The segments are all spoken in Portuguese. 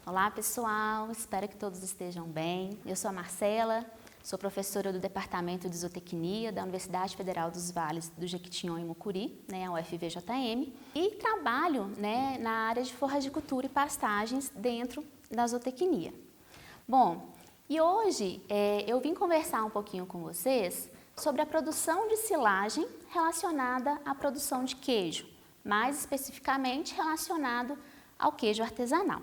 Olá pessoal, espero que todos estejam bem. Eu sou a Marcela, sou professora do Departamento de Zootecnia da Universidade Federal dos Vales do Jequitinhonha e Mucuri, a UFVJM, e trabalho na área de forragicultura e pastagens dentro da zootecnia. Bom, e hoje eu vim conversar um pouquinho com vocês sobre a produção de silagem relacionada à produção de queijo, mais especificamente relacionado ao queijo artesanal.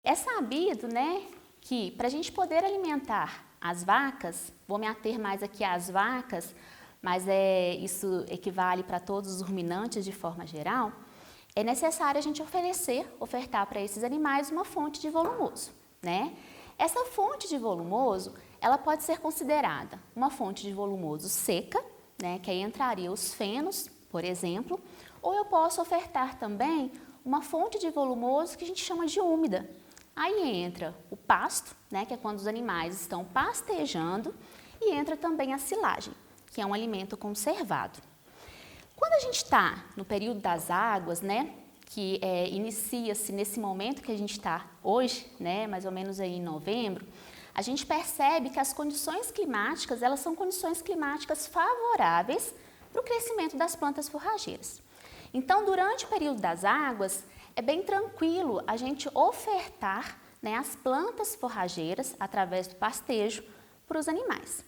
É sabido, que para a gente poder alimentar as vacas, vou me ater mais aqui às vacas, mas isso equivale para todos os ruminantes de forma geral, é necessário a gente ofertar para esses animais uma fonte de volumoso, Essa fonte de volumoso, ela pode ser considerada uma fonte de volumoso seca, que aí entraria os fenos, por exemplo, ou eu posso ofertar também uma fonte de volumoso que a gente chama de úmida. Aí entra o pasto, que é quando os animais estão pastejando, e entra também a silagem, que é um alimento conservado. Quando a gente está no período das águas, que inicia-se nesse momento que a gente está hoje, mais ou menos aí em novembro, a gente percebe que as condições climáticas, elas são condições climáticas favoráveis para o crescimento das plantas forrageiras. Então, durante o período das águas, é bem tranquilo a gente ofertar as plantas forrageiras através do pastejo para os animais.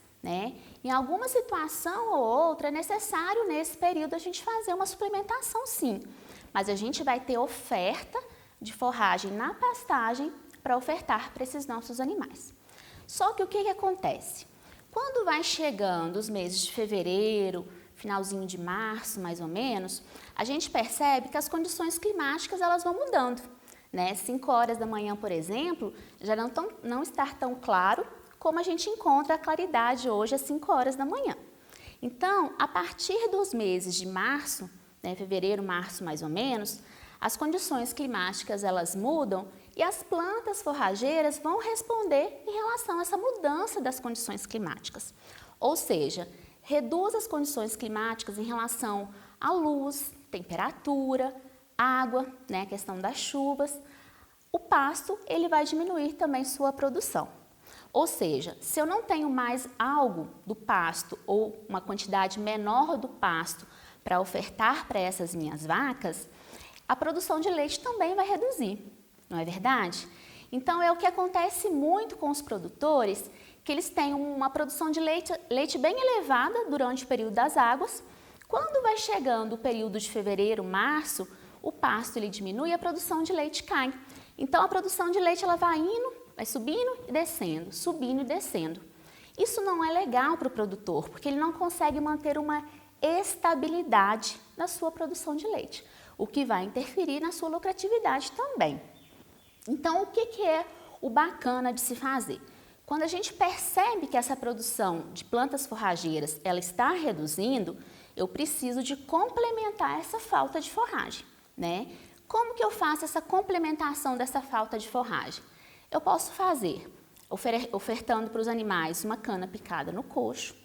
Em alguma situação ou outra é necessário nesse período a gente fazer uma suplementação sim, mas a gente vai ter oferta de forragem na pastagem para ofertar para esses nossos animais. Só que o que acontece? Quando vai chegando os meses de fevereiro, finalzinho de março, mais ou menos, a gente percebe que as condições climáticas elas vão mudando. 5 horas da manhã, por exemplo, já não está tão claro como a gente encontra a claridade hoje às 5 horas da manhã. Então, a partir dos meses de março, fevereiro, março mais ou menos, as condições climáticas elas mudam e as plantas forrageiras vão responder em relação a essa mudança das condições climáticas. Ou seja, reduz as condições climáticas em relação à luz, temperatura, água, a questão das chuvas. O pasto ele vai diminuir também sua produção. Ou seja, se eu não tenho mais algo do pasto ou uma quantidade menor do pasto para ofertar para essas minhas vacas, a produção de leite também vai reduzir, não é verdade? Então é o que acontece muito com os produtores, que eles têm uma produção de leite bem elevada durante o período das águas. Quando vai chegando o período de fevereiro, março, o pasto ele diminui e a produção de leite cai. Então a produção de leite ela vai subindo e descendo, subindo e descendo. Isso não é legal para o produtor, porque ele não consegue manter uma estabilidade na sua produção de leite, o que vai interferir na sua lucratividade também. Então o que é o bacana de se fazer? Quando a gente percebe que essa produção de plantas forrageiras ela está reduzindo, eu preciso de complementar essa falta de forragem. Como que eu faço essa complementação dessa falta de forragem? Eu posso fazer ofertando para os animais uma cana picada no coxo,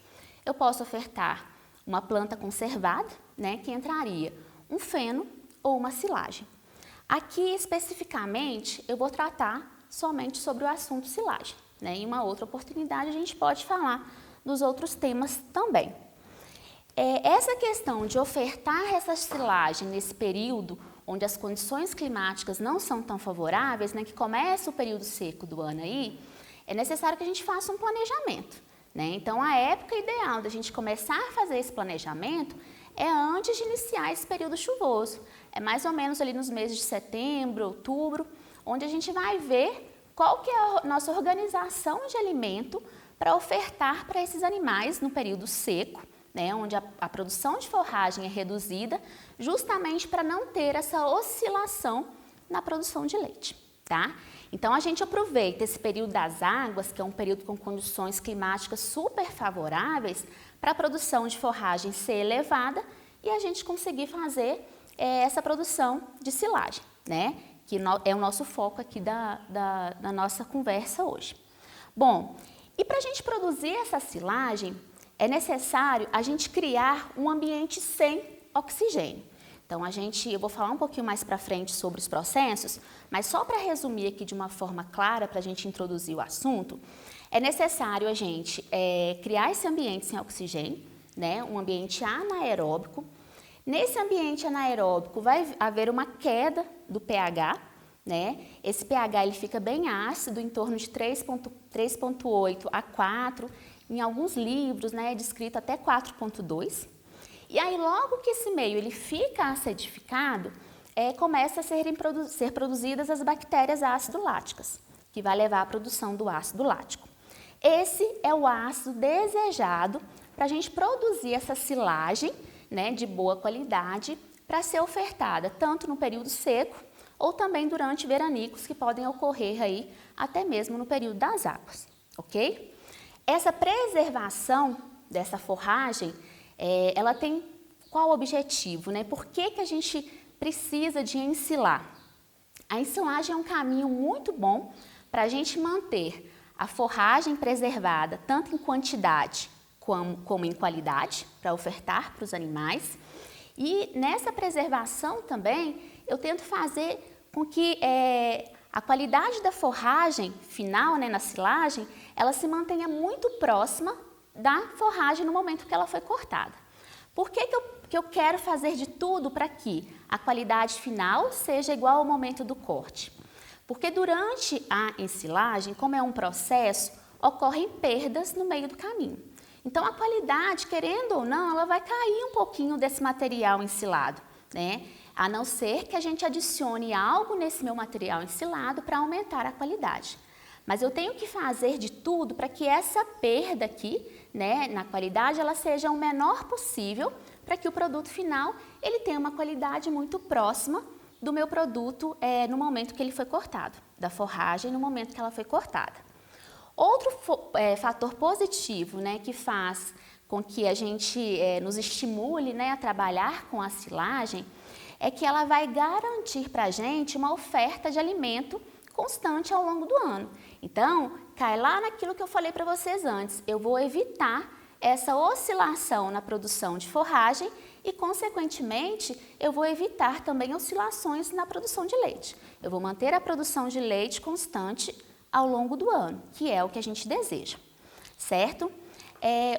eu posso ofertar uma planta conservada, que entraria um feno ou uma silagem. Aqui especificamente eu vou tratar somente sobre o assunto silagem. Em uma outra oportunidade a gente pode falar dos outros temas também. Essa questão de ofertar essa silagem nesse período onde as condições climáticas não são tão favoráveis, que começa o período seco do ano aí, é necessário que a gente faça um planejamento. Então a época ideal da gente começar a fazer esse planejamento é antes de iniciar esse período chuvoso. É mais ou menos ali nos meses de setembro, outubro, onde a gente vai ver qual que é a nossa organização de alimento para ofertar para esses animais no período seco, onde a produção de forragem é reduzida, justamente para não ter essa oscilação na produção de leite. Então, a gente aproveita esse período das águas, que é um período com condições climáticas super favoráveis, para a produção de forragem ser elevada e a gente conseguir fazer essa produção de silagem, né? Que é o nosso foco aqui da nossa conversa hoje. Bom, e para a gente produzir essa silagem, é necessário a gente criar um ambiente sem oxigênio. Então, eu vou falar um pouquinho mais para frente sobre os processos, mas só para resumir aqui de uma forma clara, para a gente introduzir o assunto, é necessário a gente criar esse ambiente sem oxigênio, né? Um ambiente anaeróbico. Nesse ambiente anaeróbico vai haver uma queda do pH, né? Esse pH ele fica bem ácido, em torno de 3,8 a 4, em alguns livros, né, é descrito até 4,2. E aí, logo que esse meio ele fica acidificado, começa a ser produzidas as bactérias ácido-láticas, que vai levar à produção do ácido lático. Esse é o ácido desejado para a gente produzir essa silagem, né, de boa qualidade para ser ofertada tanto no período seco ou também durante veranicos que podem ocorrer aí até mesmo no período das águas, ok? Essa preservação dessa forragem, ela tem qual objetivo, né? Por que a gente precisa de ensilar? A ensilagem é um caminho muito bom para a gente manter a forragem preservada tanto em quantidade como em qualidade, para ofertar para os animais. E nessa preservação também, eu tento fazer com que a qualidade da forragem final, né, na silagem, ela se mantenha muito próxima da forragem no momento que ela foi cortada. Por que eu quero fazer de tudo para que a qualidade final seja igual ao momento do corte? Porque durante a ensilagem, como é um processo, ocorrem perdas no meio do caminho. Então, a qualidade, querendo ou não, ela vai cair um pouquinho desse material ensilado, né? A não ser que a gente adicione algo nesse meu material ensilado para aumentar a qualidade. Mas eu tenho que fazer de tudo para que essa perda aqui, né, na qualidade, ela seja o menor possível, para que o produto final ele tenha uma qualidade muito próxima do meu produto no momento que ele foi cortado, da forragem no momento que ela foi cortada. Outro fator positivo, né, que faz com que a gente nos estimule, né, a trabalhar com a silagem, é que ela vai garantir para a gente uma oferta de alimento constante ao longo do ano. Então, cai lá naquilo que eu falei para vocês antes, eu vou evitar essa oscilação na produção de forragem e, consequentemente, eu vou evitar também oscilações na produção de leite. Eu vou manter a produção de leite constante ao longo do ano, que é o que a gente deseja, certo?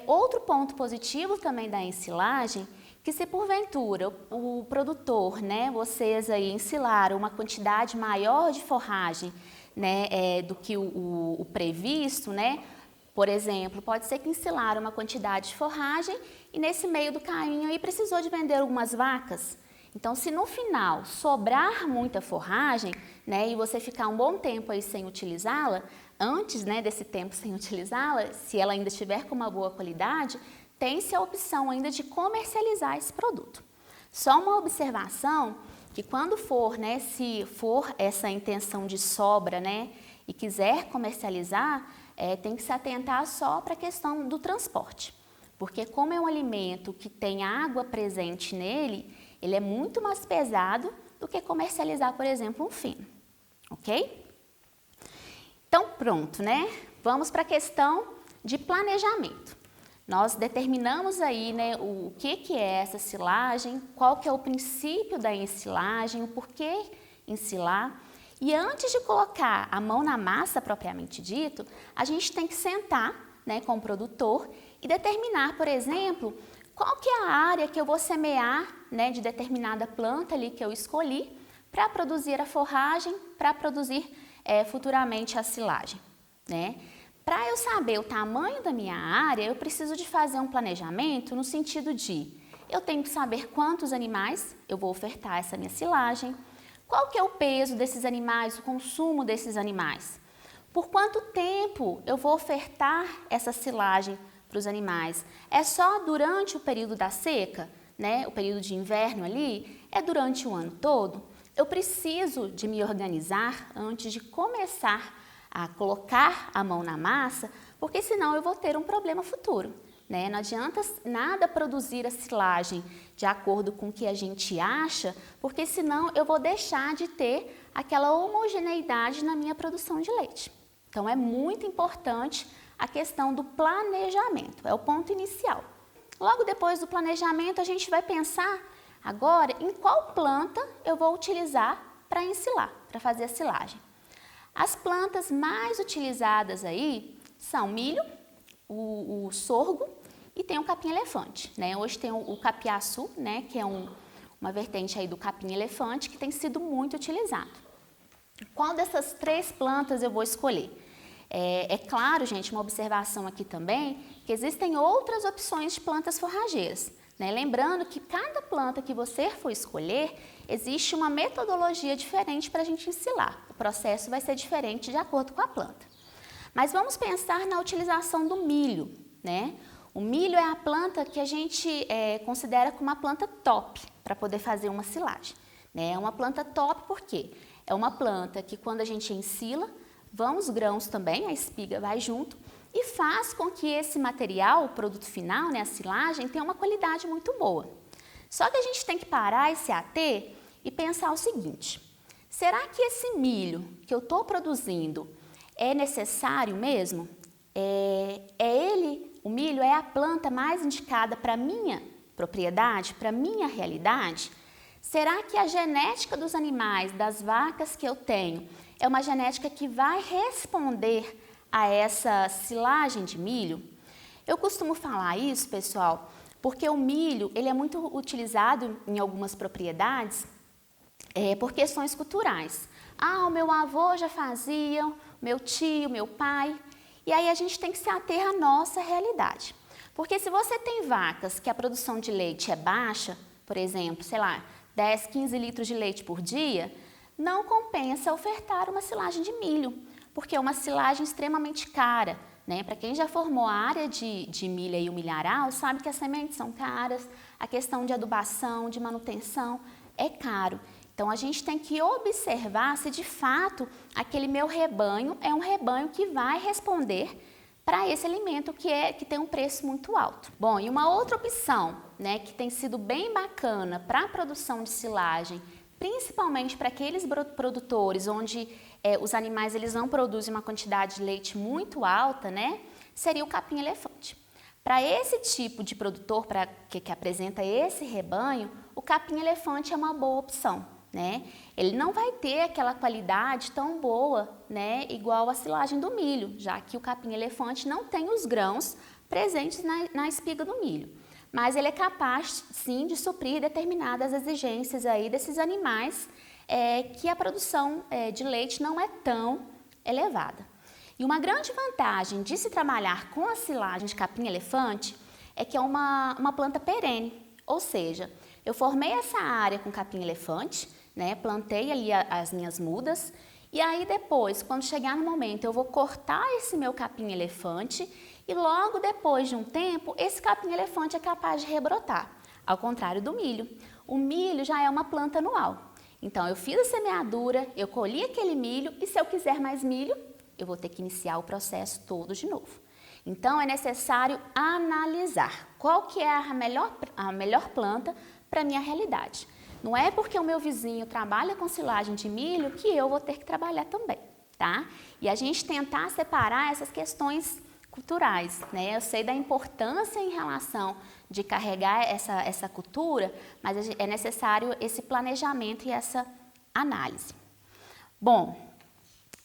Outro ponto positivo também da ensilagem, que se porventura o produtor, né, vocês aí ensilaram uma quantidade maior de forragem, né, do que o previsto, né? Por exemplo, pode ser que ensilaram uma quantidade de forragem e nesse meio do caminho aí precisou de vender algumas vacas. Então, se no final sobrar muita forragem, né, e você ficar um bom tempo aí sem utilizá-la, antes, né, desse tempo sem utilizá-la, se ela ainda estiver com uma boa qualidade, tem-se a opção ainda de comercializar esse produto. Só uma observação, que quando for, né, se for essa intenção de sobra, né, e quiser comercializar, tem que se atentar só para a questão do transporte. Porque como é um alimento que tem água presente nele, ele é muito mais pesado do que comercializar, por exemplo, um fino, ok? Então, pronto, né? Vamos para a questão de planejamento. Nós determinamos aí, né, o que é essa silagem, qual que é o princípio da ensilagem, o porquê ensilar. E antes de colocar a mão na massa propriamente dito, a gente tem que sentar, né, com o produtor e determinar, por exemplo, qual que é a área que eu vou semear, né, de determinada planta ali que eu escolhi para produzir a forragem, para produzir futuramente a silagem, né? Para eu saber o tamanho da minha área, eu preciso de fazer um planejamento no sentido de eu tenho que saber quantos animais eu vou ofertar essa minha silagem, qual que é o peso desses animais, o consumo desses animais, por quanto tempo eu vou ofertar essa silagem para os animais. É só durante o período da seca, né? O período de inverno ali, é durante o ano todo? eu preciso de me organizar antes de começar a colocar a mão na massa, porque senão eu vou ter um problema futuro, né? Não adianta nada produzir a silagem de acordo com o que a gente acha, porque senão eu vou deixar de ter aquela homogeneidade na minha produção de leite. Então é muito importante a questão do planejamento, é o ponto inicial. Logo depois do planejamento a gente vai pensar agora em qual planta eu vou utilizar para ensilar, para fazer a silagem. As plantas mais utilizadas aí são milho, o sorgo e tem o capim-elefante, né? Hoje tem o capiaçu, né, que é uma vertente aí do capim-elefante que tem sido muito utilizado. Qual dessas 3 plantas eu vou escolher? É claro, gente, uma observação aqui também, que existem outras opções de plantas forrageiras, né? Lembrando que cada planta que você for escolher, existe uma metodologia diferente para a gente ensilar. O processo vai ser diferente de acordo com a planta. Mas vamos pensar na utilização do milho, né? O milho é a planta que a gente considera como uma planta top para poder fazer uma silagem, né? É uma planta top porque é uma planta que quando a gente ensila, vão os grãos também, a espiga vai junto, e faz com que esse material, o produto final, né, a silagem, tenha uma qualidade muito boa. Só que a gente tem que parar e se ater e pensar o seguinte: será que esse milho que eu estou produzindo é necessário mesmo? O milho é a planta mais indicada para a minha propriedade, para a minha realidade? Será que a genética dos animais, das vacas que eu tenho, é uma genética que vai responder a essa silagem de milho? Eu costumo falar isso, pessoal, porque o milho ele é muito utilizado em algumas propriedades por questões culturais. Ah, o meu avô já fazia, meu tio, meu pai. E aí a gente tem que se ater à nossa realidade. Porque se você tem vacas que a produção de leite é baixa, por exemplo, sei lá, 10, 15 litros de leite por dia, não compensa ofertar uma silagem de milho, porque é uma silagem extremamente cara, né? Para quem já formou a área de milha e o milharal, sabe que as sementes são caras, a questão de adubação, de manutenção é caro. Então a gente tem que observar se de fato aquele meu rebanho é um rebanho que vai responder para esse alimento que tem um preço muito alto. Bom, e uma outra opção, né, que tem sido bem bacana para a produção de silagem, principalmente para aqueles produtores onde os animais eles não produzem uma quantidade de leite muito alta, né, seria o capim-elefante. Para esse tipo de produtor que apresenta esse rebanho, o capim-elefante é uma boa opção, né? Ele não vai ter aquela qualidade tão boa, né, igual a silagem do milho, já que o capim-elefante não tem os grãos presentes na espiga do milho. Mas ele é capaz, sim, de suprir determinadas exigências aí desses animais que a produção de leite não é tão elevada. E uma grande vantagem de se trabalhar com a silagem de capim-elefante é que é uma planta perene, ou seja, eu formei essa área com capim-elefante, né, plantei ali as minhas mudas, e aí depois, quando chegar no momento, eu vou cortar esse meu capim-elefante e logo depois de um tempo, esse capim-elefante é capaz de rebrotar, ao contrário do milho. O milho já é uma planta anual. Então, eu fiz a semeadura, eu colhi aquele milho e se eu quiser mais milho, eu vou ter que iniciar o processo todo de novo. Então, é necessário analisar qual que é a melhor planta para a minha realidade. Não é porque o meu vizinho trabalha com silagem de milho que eu vou ter que trabalhar também, tá? E a gente tentar separar essas questões culturais, né? Eu sei da importância em relação de carregar essa cultura, mas é necessário esse planejamento e essa análise. Bom,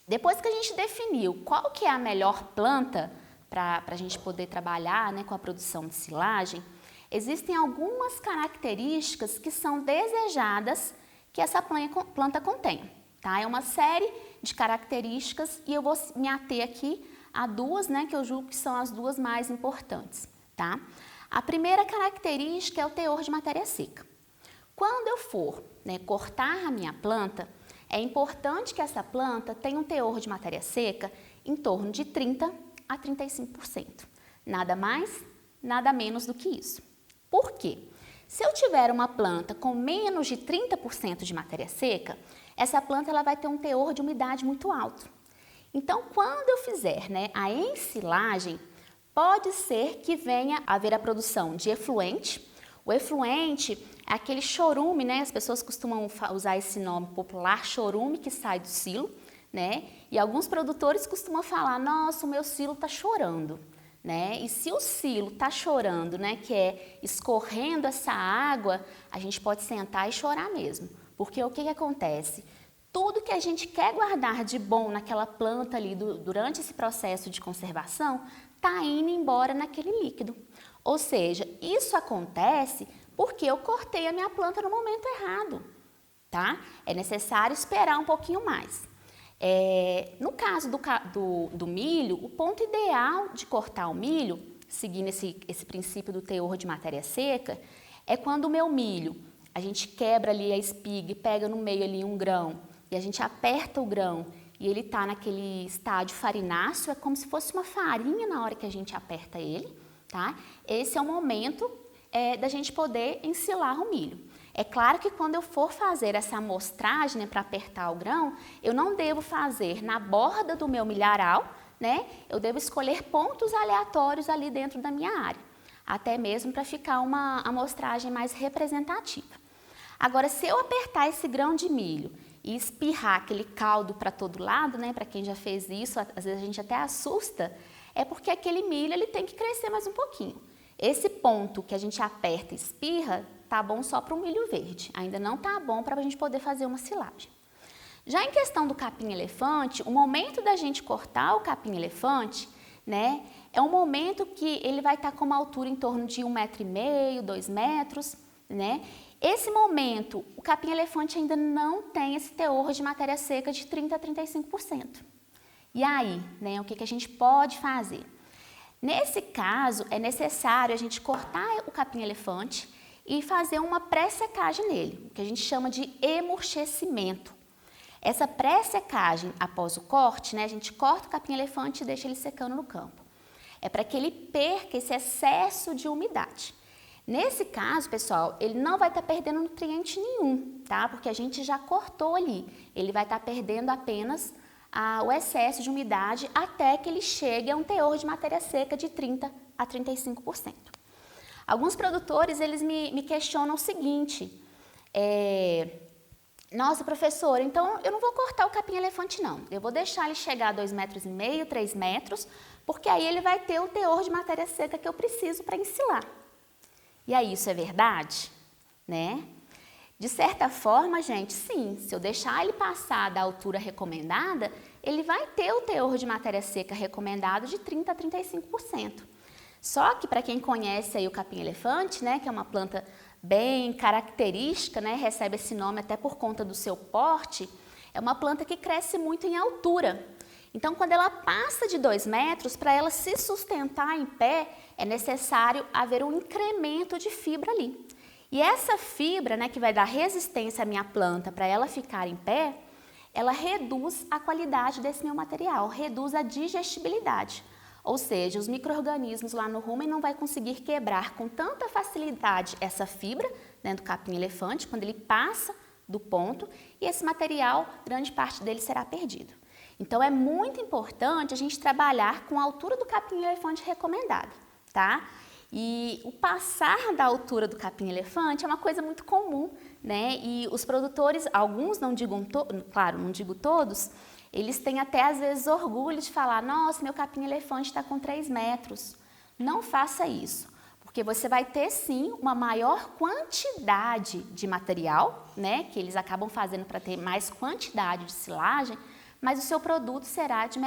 depois que a gente definiu qual que é a melhor planta para a gente poder trabalhar, né, com a produção de silagem, existem algumas características que são desejadas que essa planta contém, tá? É uma série de características e eu vou me ater aqui a duas, né, que eu julgo que são as duas mais importantes, tá? A primeira característica é o teor de matéria seca. Quando eu for, né, cortar a minha planta, é importante que essa planta tenha um teor de matéria seca em torno de 30 a 35%. Nada mais, nada menos do que isso. Por quê? Se eu tiver uma planta com menos de 30% de matéria seca, essa planta ela vai ter um teor de umidade muito alto. Então, quando eu fizer, né, a ensilagem, pode ser que venha a haver a produção de efluente. O efluente é aquele chorume, né? As pessoas costumam usar esse nome popular, chorume, que sai do silo, né? E alguns produtores costumam falar, nossa, o meu silo está chorando, né? E se o silo está chorando, né, que é escorrendo essa água, a gente pode sentar e chorar mesmo. Porque o que acontece? Tudo que a gente quer guardar de bom naquela planta ali durante esse processo de conservação está indo embora naquele líquido. Ou seja, isso acontece porque eu cortei a minha planta no momento errado, tá? É necessário esperar um pouquinho mais. No caso do milho, o ponto ideal de cortar o milho, seguindo esse princípio do teor de matéria seca, é quando o meu milho, a gente quebra ali a espiga e pega no meio ali um grão, e a gente aperta o grão e ele está naquele estágio farináceo, é como se fosse uma farinha na hora que a gente aperta ele, tá? Esse é o momento da gente poder ensilar o milho. É claro que quando eu for fazer essa amostragem, né, para apertar o grão, eu não devo fazer na borda do meu milharal, né? Eu devo escolher pontos aleatórios ali dentro da minha área, até mesmo para ficar uma amostragem mais representativa. Agora, se eu apertar esse grão de milho e espirrar aquele caldo para todo lado, né, para quem já fez isso, às vezes a gente até assusta, é porque aquele milho ele tem que crescer mais um pouquinho. Esse ponto que a gente aperta e espirra, tá bom só para o milho verde, ainda não tá bom para a gente poder fazer uma silagem. Já em questão do capim-elefante, o momento da gente cortar o capim-elefante, né, é um momento que ele vai estar com uma altura em torno de 1,5 m, 2 metros, né? Esse momento, o capim-elefante ainda não tem esse teor de matéria seca de 30% a 35%. E aí, né, o que a gente pode fazer? Nesse caso, é necessário a gente cortar o capim-elefante e fazer uma pré-secagem nele, o que a gente chama de emurchecimento. Essa pré-secagem após o corte, né, a gente corta o capim-elefante e deixa ele secando no campo. É para que ele perca esse excesso de umidade. Nesse caso, pessoal, ele não vai estar perdendo nutriente nenhum, tá? Porque a gente já cortou ali. Ele vai estar perdendo apenas o excesso de umidade até que ele chegue a um teor de matéria seca de 30% a 35%. Alguns produtores, eles me questionam o seguinte, nossa, professora, então eu não vou cortar o capim-elefante não, eu vou deixar ele chegar a 2,5 m, 3 metros, porque aí ele vai ter o teor de matéria seca que eu preciso para ensilar. E aí, isso é verdade? Né? De certa forma, gente, sim, se eu deixar ele passar da altura recomendada, ele vai ter o teor de matéria seca recomendado de 30% a 35%. Só que para quem conhece aí o capim-elefante, né, que é uma planta bem característica, né, recebe esse nome até por conta do seu porte, é uma planta que cresce muito em altura. Então, quando ela passa de 2 metros, para ela se sustentar em pé, é necessário haver um incremento de fibra ali. E essa fibra, né, que vai dar resistência à minha planta para ela ficar em pé, ela reduz a qualidade desse meu material, reduz a digestibilidade. Ou seja, os micro-organismos lá no rumen não vai conseguir quebrar com tanta facilidade essa fibra, né, do capim-elefante, quando ele passa do ponto, e esse material, grande parte dele será perdido. Então, é muito importante a gente trabalhar com a altura do capim-elefante recomendada, tá? E o passar da altura do capim-elefante é uma coisa muito comum, né? E os produtores, alguns, não digo todos, eles têm até às vezes orgulho de falar, nossa, meu capim-elefante está com 3 metros. Não faça isso, porque você vai ter sim uma maior quantidade de material, né? Que eles acabam fazendo para ter mais quantidade de silagem, mas o seu produto será de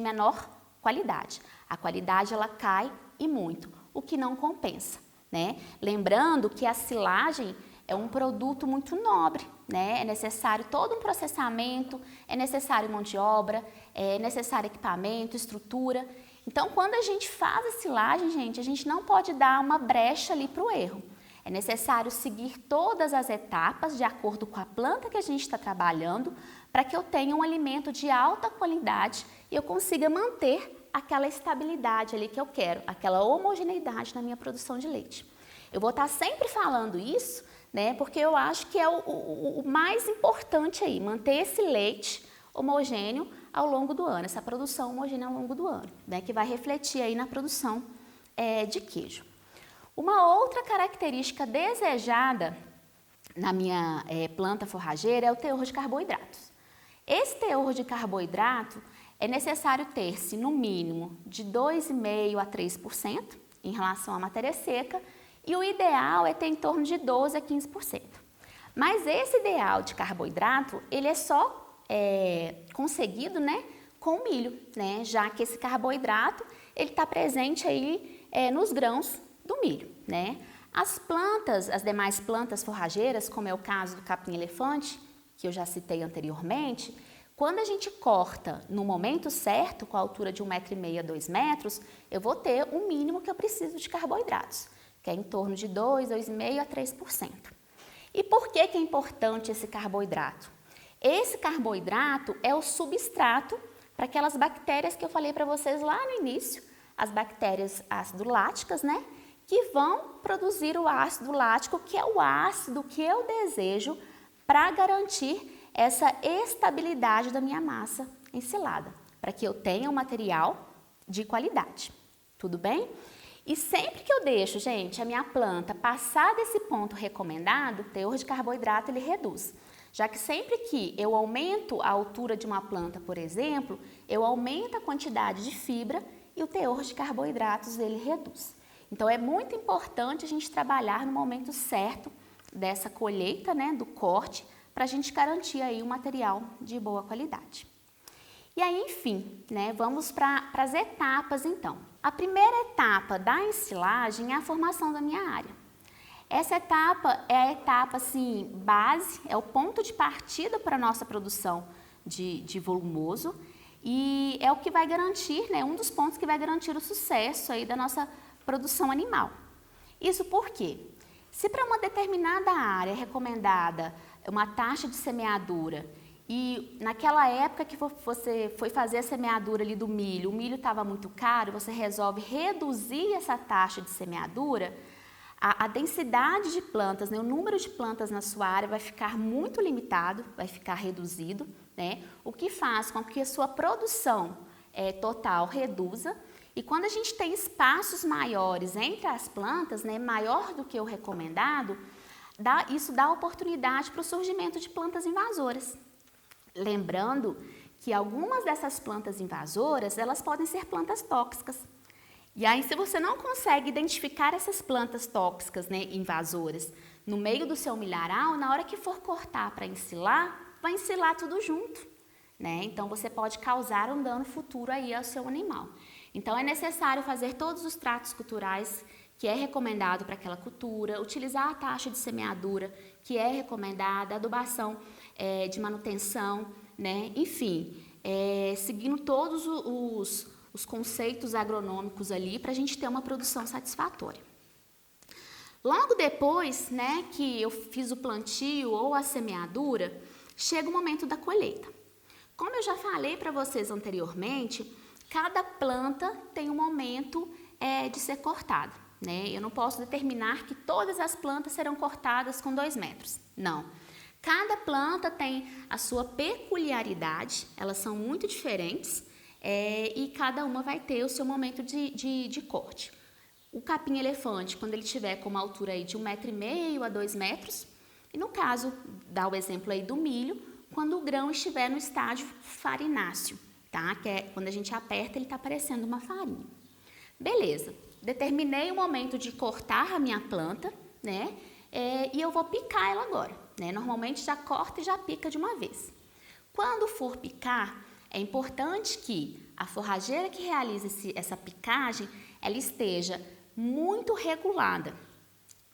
menor qualidade. A qualidade ela cai e muito, o que não compensa, né? Lembrando que a silagem é um produto muito nobre, né? É necessário todo um processamento, é necessário mão de obra, é necessário equipamento, estrutura. Então, quando a gente faz a silagem, gente, a gente não pode dar uma brecha ali para o erro. É necessário seguir todas as etapas de acordo com a planta que a gente está trabalhando para que eu tenha um alimento de alta qualidade e eu consiga manter aquela estabilidade ali que eu quero, aquela homogeneidade na minha produção de leite. Eu vou estar sempre falando isso, né, porque eu acho que é o mais importante aí, manter esse leite homogêneo ao longo do ano, essa produção homogênea ao longo do ano, né, que vai refletir aí na produção de queijo. Uma outra característica desejada na minha planta forrageira é o teor de carboidratos. Esse teor de carboidrato é necessário ter-se no mínimo de 2,5% a 3% em relação à matéria seca e o ideal é ter em torno de 12% a 15%. Mas esse ideal de carboidrato, ele é só conseguido, né, com o milho, né, já que esse carboidrato ele está presente aí nos grãos do milho, né. As plantas, as demais plantas forrageiras, como é o caso do capim-elefante, que eu já citei anteriormente, quando a gente corta no momento certo, com a altura de 1,5 m a 2 metros, eu vou ter o mínimo que eu preciso de carboidratos, que é em torno de 2, 2,5% a 3%. E por que é importante esse carboidrato? Esse carboidrato é o substrato para aquelas bactérias que eu falei para vocês lá no início, as bactérias ácido-láticas, né? Que vão produzir o ácido lático, que é o ácido que eu desejo para garantir essa estabilidade da minha massa ensilada, para que eu tenha um material de qualidade. Tudo bem? E sempre que eu deixo, gente, a minha planta passar desse ponto recomendado, o teor de carboidrato ele reduz. Já que sempre que eu aumento a altura de uma planta, por exemplo, eu aumento a quantidade de fibra e o teor de carboidratos ele reduz. Então é muito importante a gente trabalhar no momento certo dessa colheita, né, do corte, para a gente garantir aí um material de boa qualidade. E aí, enfim, né, vamos para as etapas então. A primeira etapa da ensilagem é a formação da minha área. Essa etapa é a etapa assim, base, é o ponto de partida para a nossa produção de volumoso e é o que vai garantir, né, um dos pontos que vai garantir o sucesso aí da nossa produção animal. Isso por quê? Se para uma determinada área é recomendada uma taxa de semeadura e naquela época que você foi fazer a semeadura ali do milho, o milho estava muito caro, você resolve reduzir essa taxa de semeadura, a densidade de plantas, né, o número de plantas na sua área vai ficar muito limitado, vai ficar reduzido, né, o que faz com que a sua produção total reduza. E quando a gente tem espaços maiores entre as plantas, né, maior do que o recomendado, isso dá oportunidade para o surgimento de plantas invasoras. Lembrando que algumas dessas plantas invasoras, elas podem ser plantas tóxicas. E aí, se você não consegue identificar essas plantas tóxicas, né, invasoras, no meio do seu milharal, na hora que for cortar para ensilar, vai ensilar tudo junto, né? Então, você pode causar um dano futuro aí ao seu animal. Então, é necessário fazer todos os tratos culturais que é recomendado para aquela cultura, utilizar a taxa de semeadura que é recomendada, adubação de manutenção, né? Enfim, seguindo todos os conceitos agronômicos ali para a gente ter uma produção satisfatória. Logo depois, né, que eu fiz o plantio ou a semeadura, chega o momento da colheita. Como eu já falei para vocês anteriormente, cada planta tem um momento de ser cortada, né? Eu não posso determinar que todas as plantas serão cortadas com 2 metros, não. Cada planta tem a sua peculiaridade, elas são muito diferentes e cada uma vai ter o seu momento de corte. O capim-elefante, quando ele tiver com uma altura aí de 1,5 m a 2 metros, e no caso, dá o exemplo aí do milho, quando o grão estiver no estágio farináceo, tá? Que é quando a gente aperta, ele está parecendo uma farinha. Beleza, determinei o momento de cortar a minha planta, né? E eu vou picar ela agora, né? Normalmente já corta e já pica de uma vez. Quando for picar, é importante que a forrageira que realiza essa picagem, ela esteja muito regulada.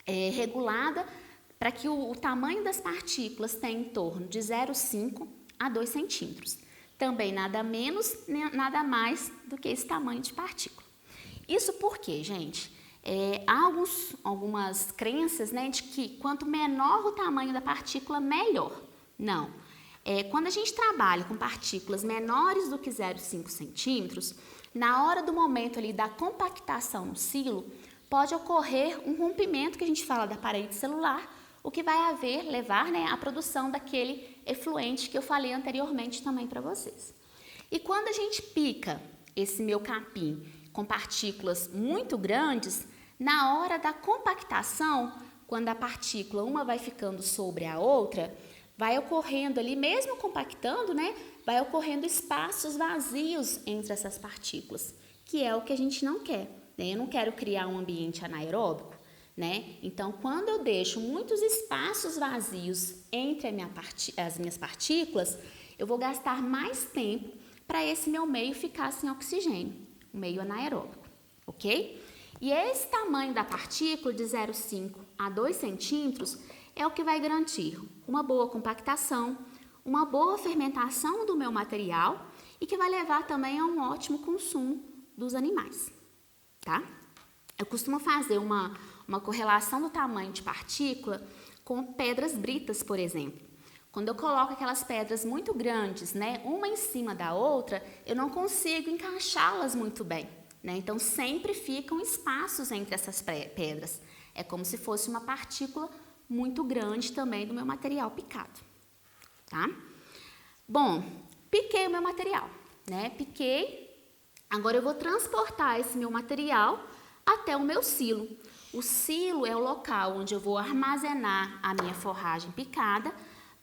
Regulada para que o tamanho das partículas tenha em torno de 0,5 a 2 centímetros. Também nada menos, nada mais do que esse tamanho de partícula. Isso porque, gente, há algumas crenças, né, de que quanto menor o tamanho da partícula, melhor. Não. Quando a gente trabalha com partículas menores do que 0,5 centímetros, na hora do momento ali da compactação no silo, pode ocorrer um rompimento que a gente fala da parede celular, o que vai levar, né, à produção daquele efluente que eu falei anteriormente também para vocês. E quando a gente pica esse meu capim com partículas muito grandes, na hora da compactação, quando a partícula uma vai ficando sobre a outra, vai ocorrendo ali, mesmo compactando, né, vai ocorrendo espaços vazios entre essas partículas, que é o que a gente não quer, né? Eu não quero criar um ambiente anaeróbico, né? Então, quando eu deixo muitos espaços vazios entre as minhas partículas, eu vou gastar mais tempo para esse meu meio ficar sem oxigênio, um meio anaeróbico, ok? E esse tamanho da partícula, de 0,5 a 2 centímetros, é o que vai garantir uma boa compactação, uma boa fermentação do meu material e que vai levar também a um ótimo consumo dos animais, tá? Eu costumo fazer uma correlação do tamanho de partícula com pedras britas, por exemplo. Quando eu coloco aquelas pedras muito grandes, né, uma em cima da outra, eu não consigo encaixá-las muito bem, né? Então, sempre ficam espaços entre essas pedras. É como se fosse uma partícula muito grande também do meu material picado, tá? Bom, piquei o meu material, né? Piquei. Agora eu vou transportar esse meu material até o meu silo. O silo é o local onde eu vou armazenar a minha forragem picada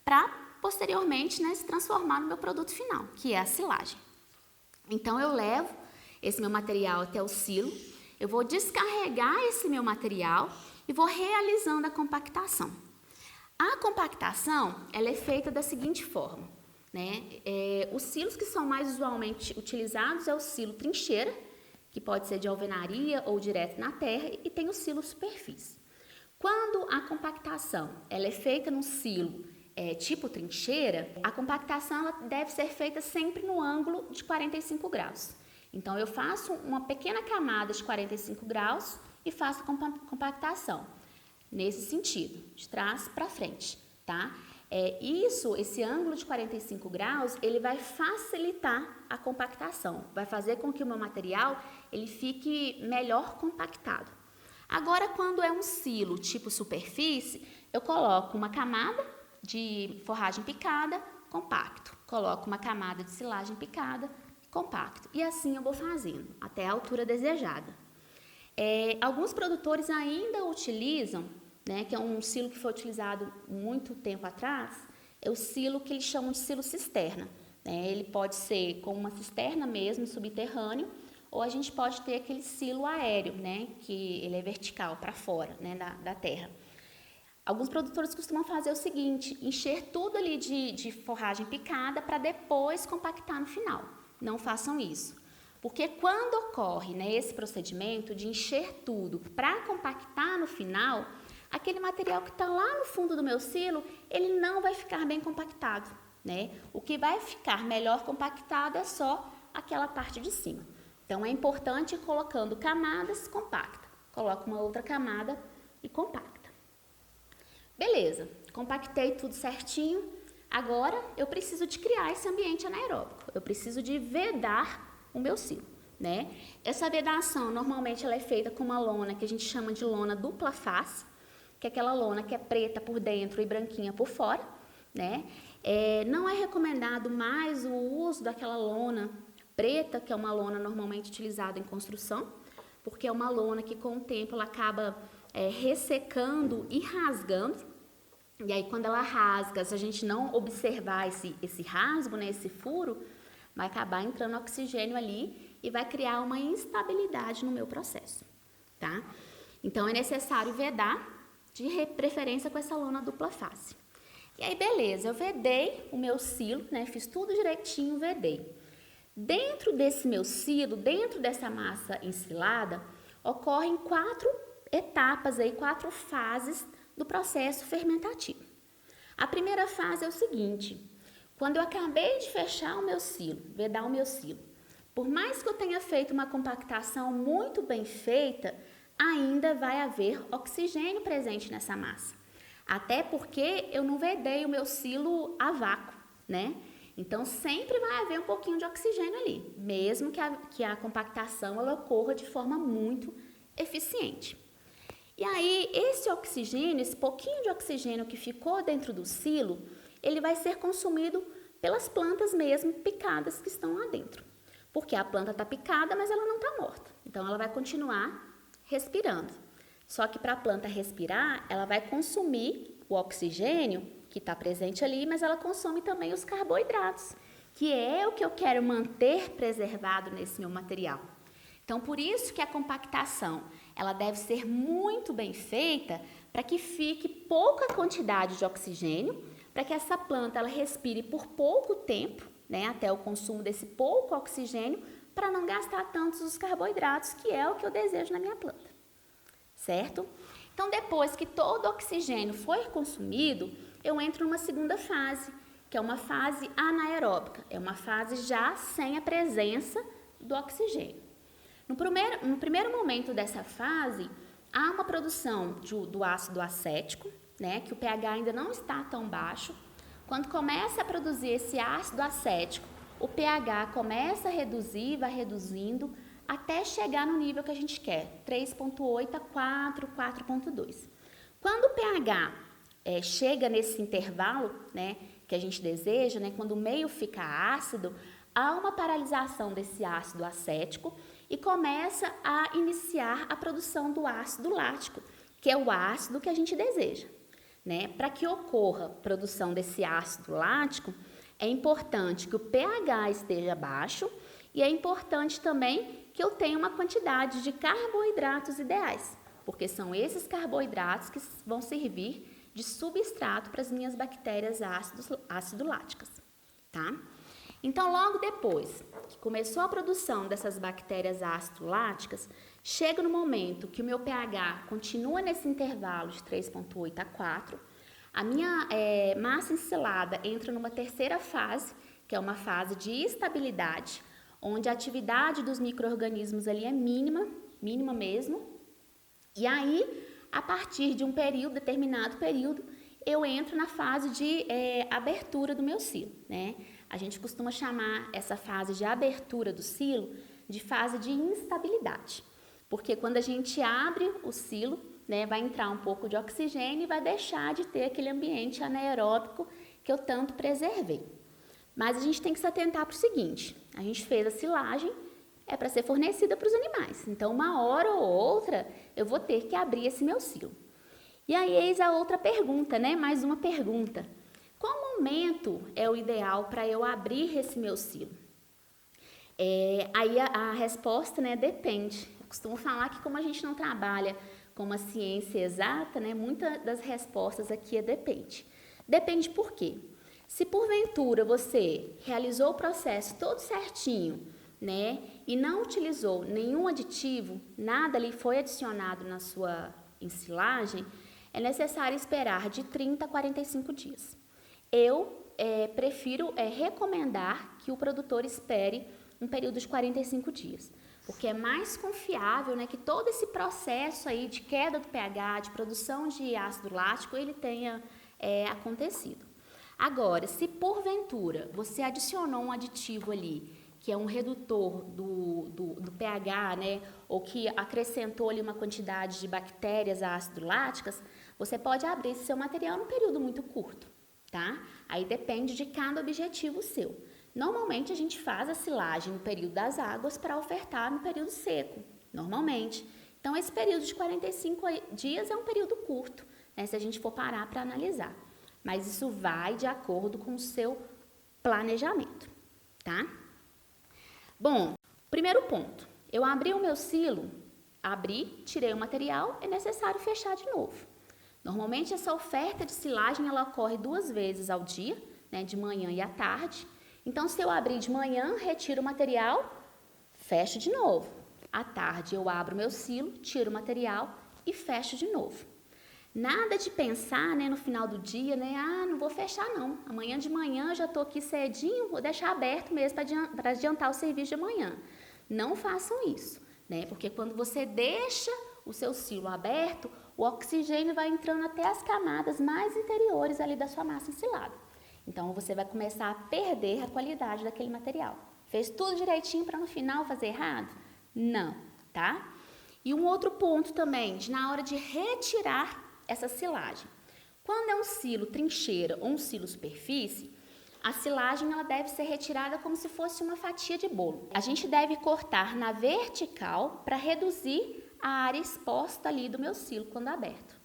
para posteriormente, né, se transformar no meu produto final, que é a silagem. Então eu levo esse meu material até o silo, eu vou descarregar esse meu material e vou realizando a compactação. A compactação, ela é feita da seguinte forma, né? Os silos que são mais usualmente utilizados é o silo trincheira, que pode ser de alvenaria ou direto na terra, e tem o silo superfície. Quando a compactação ela é feita num silo tipo trincheira, a compactação ela deve ser feita sempre no ângulo de 45 graus. Então, eu faço uma pequena camada de 45 graus e faço a compactação, nesse sentido, de trás para frente, tá? Esse ângulo de 45 graus, ele vai facilitar a compactação, vai fazer com que o meu material ele fique melhor compactado. Agora, quando é um silo tipo superfície, eu coloco uma camada de forragem picada, compacto. Coloco uma camada de silagem picada, compacto. E assim eu vou fazendo, até a altura desejada. Alguns produtores ainda utilizam, né, que é um silo que foi utilizado muito tempo atrás, é o silo que eles chamam de silo cisterna. Ele pode ser com uma cisterna mesmo, subterrâneo, ou a gente pode ter aquele silo aéreo, né, que ele é vertical, para fora, né, da terra. Alguns produtores costumam fazer o seguinte, encher tudo ali de forragem picada para depois compactar no final. Não façam isso, porque quando ocorre, né, esse procedimento de encher tudo para compactar no final, aquele material que está lá no fundo do meu silo, ele não vai ficar bem compactado, né? O que vai ficar melhor compactado é só aquela parte de cima. Então, é importante ir colocando camadas, compacta. Coloca uma outra camada e compacta. Beleza, compactei tudo certinho. Agora, eu preciso de criar esse ambiente anaeróbico. Eu preciso de vedar o meu silo, né? Essa vedação, normalmente, ela é feita com uma lona que a gente chama de lona dupla face, que é aquela lona que é preta por dentro e branquinha por fora, né? Não é recomendado mais o uso daquela lona preta, que é uma lona normalmente utilizada em construção, porque é uma lona que, com o tempo, ela acaba ressecando e rasgando. E aí, quando ela rasga, se a gente não observar esse rasgo, né, esse furo, vai acabar entrando oxigênio ali e vai criar uma instabilidade no meu processo, tá? Então, é necessário vedar, de preferência com essa lona dupla face. E aí, beleza, eu vedei o meu silo, né, fiz tudo direitinho, vedei. Dentro desse meu silo, dentro dessa massa ensilada, ocorrem 4 etapas, 4 fases do processo fermentativo. A primeira fase é o seguinte, quando eu acabei de fechar o meu silo, vedar o meu silo, por mais que eu tenha feito uma compactação muito bem feita, ainda vai haver oxigênio presente nessa massa. Até porque eu não vedei o meu silo a vácuo, né? Então, sempre vai haver um pouquinho de oxigênio ali, mesmo que a compactação ela ocorra de forma muito eficiente. E aí, esse oxigênio, esse pouquinho de oxigênio que ficou dentro do silo, ele vai ser consumido pelas plantas mesmo picadas que estão lá dentro. Porque a planta está picada, mas ela não está morta. Então, ela vai continuar respirando. Só que para a planta respirar, ela vai consumir o oxigênio que está presente ali, mas ela consome também os carboidratos, que é o que eu quero manter preservado nesse meu material. Então, por isso que a compactação, ela deve ser muito bem feita para que fique pouca quantidade de oxigênio, para que essa planta ela respire por pouco tempo, né, até o consumo desse pouco oxigênio, para não gastar tantos os carboidratos, que é o que eu desejo na minha planta, certo? Então, depois que todo o oxigênio foi consumido, eu entro numa segunda fase, que é uma fase anaeróbica, é uma fase já sem a presença do oxigênio. No primeiro momento dessa fase, há uma produção do ácido acético, né, que o pH ainda não está tão baixo. Quando começa a produzir esse ácido acético, o pH começa a reduzir, vai reduzindo, até chegar no nível que a gente quer, 3,8 a 4, 4,2. Quando o pH chega nesse intervalo, né, que a gente deseja, né, quando o meio fica ácido, há uma paralisação desse ácido acético e começa a iniciar a produção do ácido lático, que é o ácido que a gente deseja, né? Para que ocorra a produção desse ácido lático, é importante que o pH esteja baixo e é importante também que eu tenha uma quantidade de carboidratos ideais, porque são esses carboidratos que vão servir de substrato para as minhas bactérias ácido-láticas, tá? Então, logo depois que começou a produção dessas bactérias ácido-láticas, chega no momento que o meu pH continua nesse intervalo de 3,8 a 4, a minha massa ensilada entra numa terceira fase, que é uma fase de estabilidade, onde a atividade dos micro-organismos ali é mínima mesmo, e aí, a partir de um determinado período, eu entro na fase de abertura do meu silo, né? A gente costuma chamar essa fase de abertura do silo de fase de instabilidade, porque quando a gente abre o silo, né, vai entrar um pouco de oxigênio e vai deixar de ter aquele ambiente anaeróbico que eu tanto preservei. Mas a gente tem que se atentar para o seguinte, a gente fez a silagem, é para ser fornecida para os animais, então uma hora ou outra eu vou ter que abrir esse meu silo. E aí eis a outra pergunta, né, mais uma pergunta. Qual momento é o ideal para eu abrir esse meu silo? Aí a resposta, né, depende. Eu costumo falar que como a gente não trabalha com uma ciência exata, né, muitas das respostas aqui depende. Depende por quê? Se porventura você realizou o processo todo certinho, né, e não utilizou nenhum aditivo, nada ali foi adicionado na sua ensilagem, é necessário esperar de 30 a 45 dias. Eu prefiro recomendar que o produtor espere um período de 45 dias, porque é mais confiável, né, que todo esse processo aí de queda do pH, de produção de ácido lático, ele tenha acontecido. Agora, se porventura você adicionou um aditivo ali, que é um redutor do pH, né, ou que acrescentou ali uma quantidade de bactérias ácido-láticas, você pode abrir esse seu material num período muito curto, tá? Aí depende de cada objetivo seu. Normalmente a gente faz a silagem no período das águas para ofertar no período seco, normalmente. Então esse período de 45 dias é um período curto, né, se a gente for parar para analisar. Mas isso vai de acordo com o seu planejamento, tá? Bom, primeiro ponto, eu abri o meu silo, tirei o material, é necessário fechar de novo. Normalmente essa oferta de silagem ela ocorre 2 vezes ao dia, né, de manhã e à tarde. Então se eu abrir de manhã, retiro o material, fecho de novo. À tarde eu abro o meu silo, tiro o material e fecho de novo. Nada de pensar, né, no final do dia, né, não vou fechar não, amanhã de manhã eu já estou aqui cedinho, vou deixar aberto mesmo para adiantar o serviço de amanhã. Não façam isso, né, porque quando você deixa o seu silo aberto, o oxigênio vai entrando até as camadas mais interiores ali da sua massa ensilada. Então, você vai começar a perder a qualidade daquele material. Fez tudo direitinho para no final fazer errado? Não, tá? E um outro ponto também, na hora de retirar essa silagem. Quando é um silo trincheira ou um silo superfície, a silagem ela deve ser retirada como se fosse uma fatia de bolo. A gente deve cortar na vertical para reduzir a área exposta ali do meu silo quando aberto.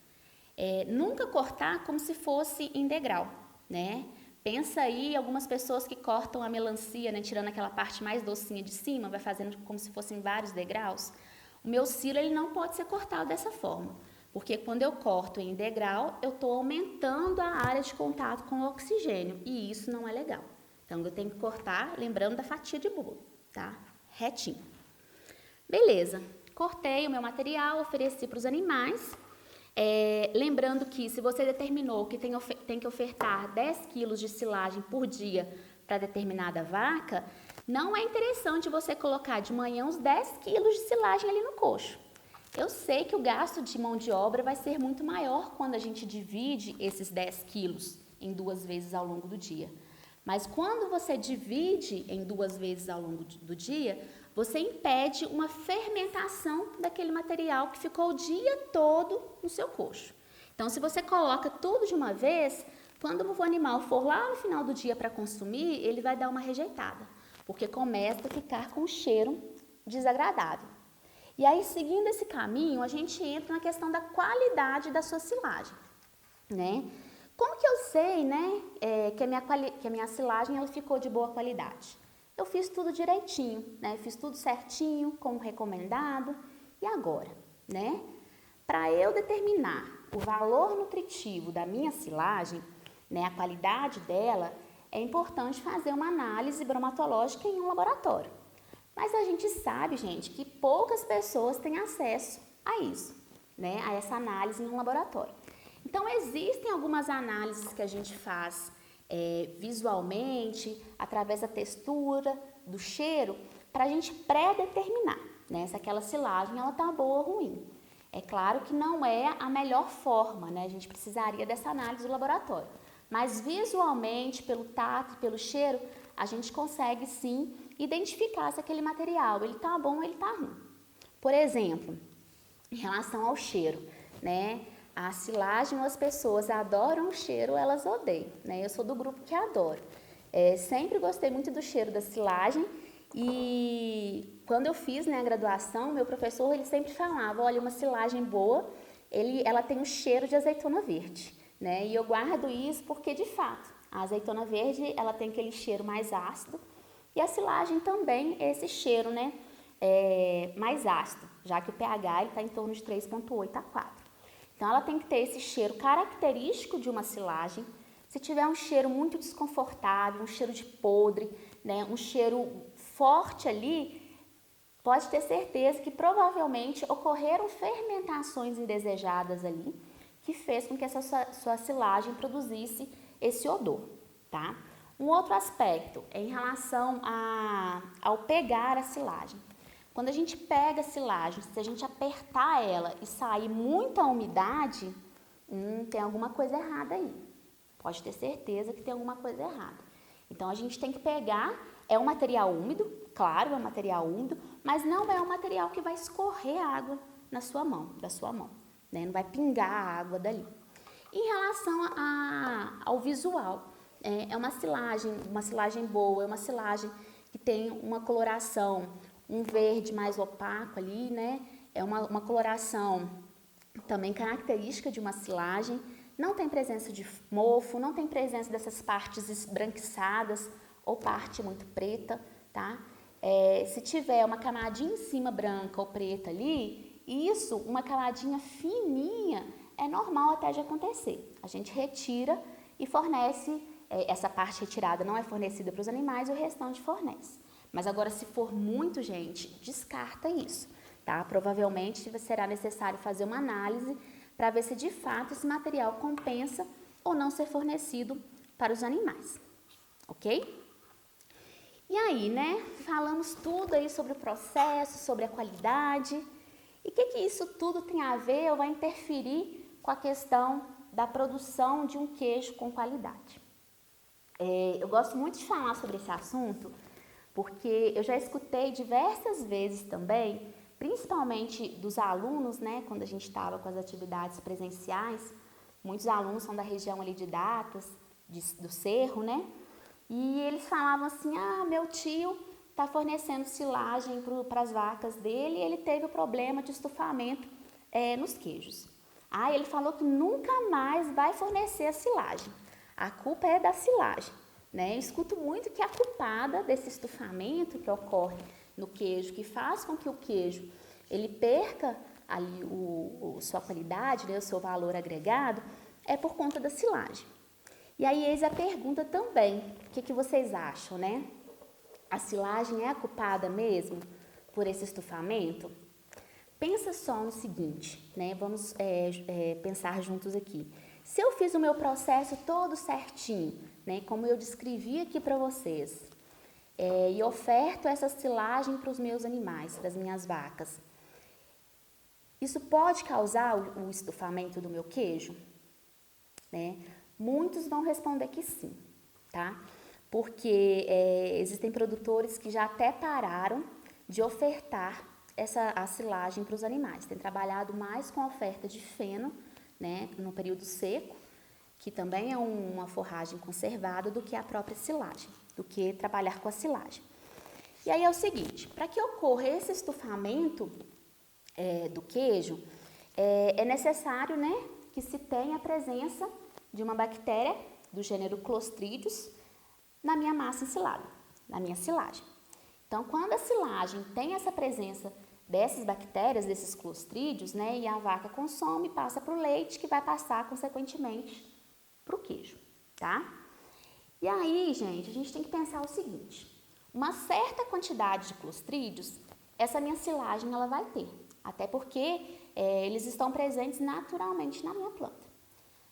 Nunca cortar como se fosse em degrau, né? Pensa aí algumas pessoas que cortam a melancia, né, tirando aquela parte mais docinha de cima, vai fazendo como se fossem vários degraus. O meu silo ele não pode ser cortado dessa forma, porque quando eu corto em degrau, eu estou aumentando a área de contato com o oxigênio e isso não é legal. Então, eu tenho que cortar, lembrando da fatia de bolo, tá? Retinho. Beleza, cortei o meu material, ofereci para os animais. Lembrando que se você determinou que tem que ofertar 10 quilos de silagem por dia para determinada vaca, não é interessante você colocar de manhã uns 10 quilos de silagem ali no coxo. Eu sei que o gasto de mão de obra vai ser muito maior quando a gente divide esses 10 quilos em 2 vezes ao longo do dia. Mas quando você divide em 2 vezes ao longo do dia, você impede uma fermentação daquele material que ficou o dia todo no seu coxo. Então, se você coloca tudo de uma vez, quando o animal for lá no final do dia para consumir, ele vai dar uma rejeitada, porque começa a ficar com um cheiro desagradável. E aí, seguindo esse caminho, a gente entra na questão da qualidade da sua silagem, né? Como que eu sei, né, que a minha silagem ela ficou de boa qualidade? Eu fiz tudo direitinho, né? Fiz tudo certinho, como recomendado. E agora, né? Para eu determinar o valor nutritivo da minha silagem, né, a qualidade dela, é importante fazer uma análise bromatológica em um laboratório. Mas a gente sabe, gente, que poucas pessoas têm acesso a isso, né? A essa análise em um laboratório. Então, existem algumas análises que a gente faz visualmente, através da textura, do cheiro, para a gente pré-determinar, né, se aquela silagem ela tá boa ou ruim. É claro que não é a melhor forma, né? A gente precisaria dessa análise do laboratório. Mas visualmente, pelo tato e pelo cheiro, a gente consegue sim identificar se aquele material ele tá bom ou ele tá ruim. Por exemplo, em relação ao cheiro, né? A silagem, as pessoas adoram o cheiro, elas odeiam, né? Eu sou do grupo que adoro. Sempre gostei muito do cheiro da silagem e quando eu fiz, né, a graduação, meu professor ele sempre falava, olha, uma silagem boa, ela tem o cheiro de azeitona verde, né? E eu guardo isso porque, de fato, a azeitona verde, ela tem aquele cheiro mais ácido e a silagem também esse cheiro, né, mais ácido, já que o pH está em torno de 3,8 a 4. Então, ela tem que ter esse cheiro característico de uma silagem. Se tiver um cheiro muito desconfortável, um cheiro de podre, né, um cheiro forte ali, pode ter certeza que provavelmente ocorreram fermentações indesejadas ali, que fez com que essa sua silagem produzisse esse odor, tá? Um outro aspecto é em relação ao pegar a silagem. Quando a gente pega a silagem, se a gente apertar ela e sair muita umidade, tem alguma coisa errada aí. Pode ter certeza que tem alguma coisa errada. Então, a gente tem que pegar, é um material úmido, claro, é um material úmido, mas não é um material que vai escorrer água da sua mão, né? Não vai pingar a água dali. Em relação ao visual, é uma silagem boa, é uma silagem que tem uma coloração, um verde mais opaco ali, né? É uma coloração também característica de uma silagem. Não tem presença de mofo, não tem presença dessas partes esbranquiçadas ou parte muito preta, tá? Se tiver uma camadinha em cima branca ou preta ali, isso, uma camadinha fininha, é normal até de acontecer. A gente retira e fornece, essa parte retirada não é fornecida para os animais e o restante fornece. Mas agora, se for muito, gente, descarta isso, tá? Provavelmente será necessário fazer uma análise para ver se de fato esse material compensa ou não ser fornecido para os animais, ok? E aí, né, falamos tudo aí sobre o processo, sobre a qualidade. E o que isso tudo tem a ver ou vai interferir com a questão da produção de um queijo com qualidade? Eu gosto muito de falar sobre esse assunto, porque eu já escutei diversas vezes também principalmente dos alunos, né, quando a gente estava com as atividades presenciais, muitos alunos são da região ali de Datas, do Cerro, né, e eles falavam assim, meu tio está fornecendo silagem para as vacas dele e ele teve o problema de estufamento nos queijos. Ele falou que nunca mais vai fornecer a silagem, a culpa é da silagem, né? Eu escuto muito que a culpada desse estufamento que ocorre no queijo, que faz com que o queijo ele perca ali sua qualidade, né, o seu valor agregado, é por conta da silagem. E aí eis a pergunta também, o que vocês acham, né? A silagem é a culpada mesmo por esse estufamento? Pensa só no seguinte, né? Vamos pensar juntos aqui. Se eu fiz o meu processo todo certinho, né? Como eu descrevi aqui para vocês, e oferto essa silagem para os meus animais, para as minhas vacas, isso pode causar o estufamento do meu queijo? Né? Muitos vão responder que sim, tá? Porque existem produtores que já até pararam de ofertar a silagem para os animais. Tem trabalhado mais com a oferta de feno, né, no período seco, que também é uma forragem conservada, do que a própria silagem, do que trabalhar com a silagem. E aí é o seguinte, para que ocorra esse estufamento do queijo, é necessário, né, que se tenha a presença de uma bactéria do gênero Clostridium na minha massa ensilada, na minha silagem. Então, quando a silagem tem essa presença dessas bactérias, desses clostrídeos, né, e a vaca consome, passa para o leite, que vai passar, consequentemente, para o queijo, tá? E aí, gente, a gente tem que pensar o seguinte, uma certa quantidade de clostrídeos, essa minha silagem ela vai ter, até porque eles estão presentes naturalmente na minha planta.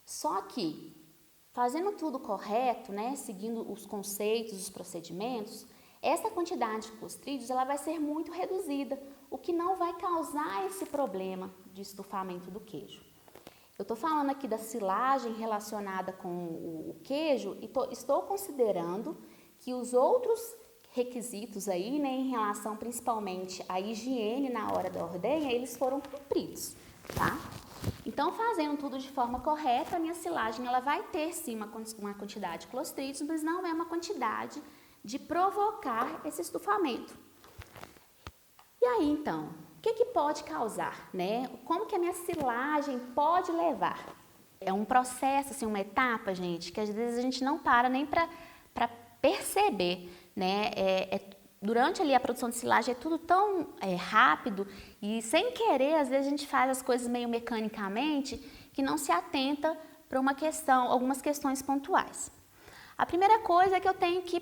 Só que, fazendo tudo correto, né, seguindo os conceitos, os procedimentos, essa quantidade de clostrídeos ela vai ser muito reduzida, o que não vai causar esse problema de estufamento do queijo. Eu estou falando aqui da silagem relacionada com o queijo e estou considerando que os outros requisitos aí, né, em relação principalmente à higiene na hora da ordenha, eles foram cumpridos, tá? Então, fazendo tudo de forma correta, a minha silagem ela vai ter sim uma quantidade de clostrídeos, mas não é uma quantidade de provocar esse estufamento. E aí, então, o que pode causar, né? Como que a minha silagem pode levar? É um processo, assim, uma etapa, gente, que às vezes a gente não para nem para perceber, né? Durante ali a produção de silagem é tudo tão rápido e sem querer, às vezes a gente faz as coisas meio mecanicamente que não se atenta para algumas questões pontuais. A primeira coisa é que eu tenho que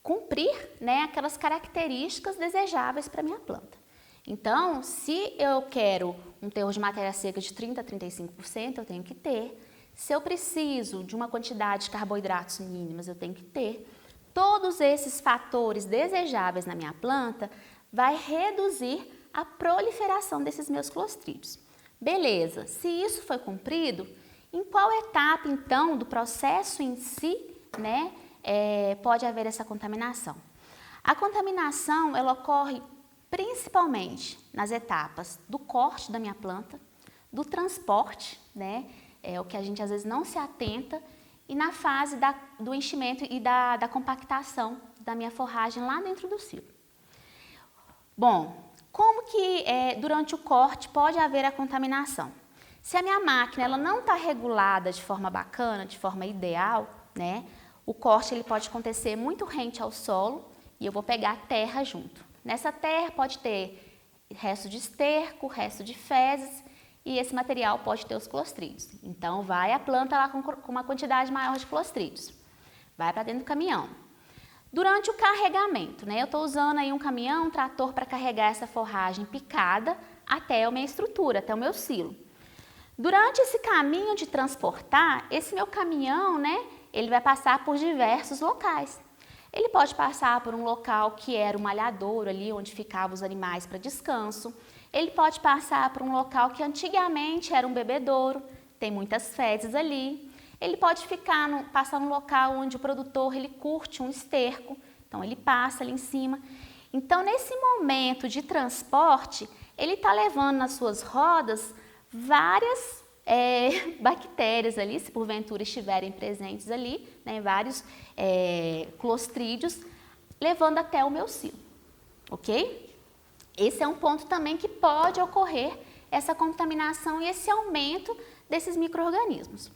cumprir, né, aquelas características desejáveis para a minha planta. Então, se eu quero um teor de matéria seca de 30% a 35%, eu tenho que ter. Se eu preciso de uma quantidade de carboidratos mínimas, eu tenho que ter. Todos esses fatores desejáveis na minha planta vai reduzir a proliferação desses meus clostrídeos. Beleza, se isso foi cumprido, em qual etapa, então, do processo em si, né, pode haver essa contaminação? A contaminação, ela ocorre principalmente nas etapas do corte da minha planta, do transporte, né, o que a gente às vezes não se atenta, e na fase do enchimento e da compactação da minha forragem lá dentro do silo. Bom, como que durante o corte pode haver a contaminação? Se a minha máquina ela não está regulada de forma bacana, de forma ideal, né, o corte ele pode acontecer muito rente ao solo e eu vou pegar terra junto. Nessa terra pode ter resto de esterco, resto de fezes e esse material pode ter os clostrídeos. Então, vai a planta lá com uma quantidade maior de clostrídeos. Vai para dentro do caminhão. Durante o carregamento, né, eu estou usando aí um caminhão, um trator para carregar essa forragem picada até a minha estrutura, até o meu silo. Durante esse caminho de transportar, esse meu caminhão, né, ele vai passar por diversos locais. Ele pode passar por um local que era o malhadouro, ali onde ficavam os animais para descanso. Ele pode passar por um local que antigamente era um bebedouro, tem muitas fezes ali. Ele pode passar num local onde o produtor ele curte um esterco, então ele passa ali em cima. Então, nesse momento de transporte, ele está levando nas suas rodas várias bactérias ali, se porventura estiverem presentes ali, né, vários clostrídeos, levando até o meu silo, ok? Esse é um ponto também que pode ocorrer essa contaminação e esse aumento desses micro-organismos.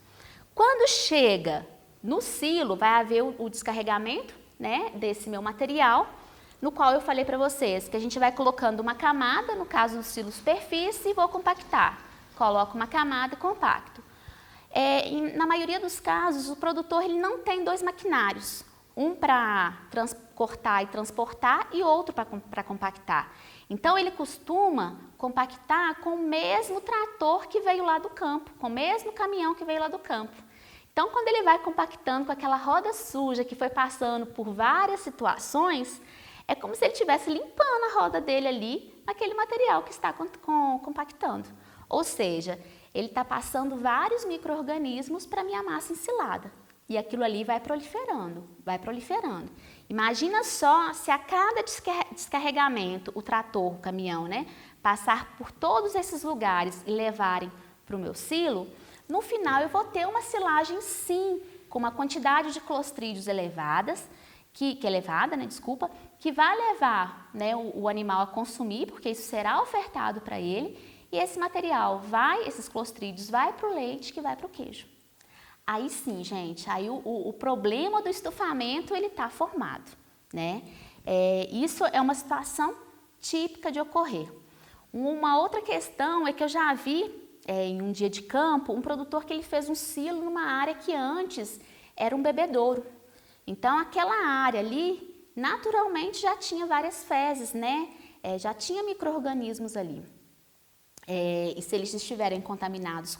Quando chega no silo, vai haver o descarregamento, né, desse meu material, no qual eu falei para vocês que a gente vai colocando uma camada, no caso do silo superfície, e vou compactar. Coloco uma camada e compacto. Na maioria dos casos, o produtor ele não tem dois maquinários, um para cortar e transportar e outro para compactar. Então, ele costuma compactar com o mesmo trator que veio lá do campo, com o mesmo caminhão que veio lá do campo. Então, quando ele vai compactando com aquela roda suja que foi passando por várias situações, é como se ele estivesse limpando a roda dele ali, naquele material que está compactando. Ou seja, ele está passando vários micro-organismos para a minha massa ensilada. E aquilo ali vai proliferando, vai proliferando. Imagina só se a cada descarregamento, o trator, o caminhão, né, passar por todos esses lugares e levarem para o meu silo, no final eu vou ter uma silagem sim, com uma quantidade de clostrídeos elevadas, que vai levar, né, o animal a consumir, porque isso será ofertado para ele, e esse material esses clostrídeos vai para o leite, que vai para o queijo. Aí sim, gente, aí o problema do estufamento, ele está formado, né? Isso é uma situação típica de ocorrer. Uma outra questão é que eu já vi, em um dia de campo, um produtor que ele fez um silo numa área que antes era um bebedouro. Então, aquela área ali, naturalmente, já tinha várias fezes, né? Já tinha micro-organismos ali. E se eles estiverem contaminados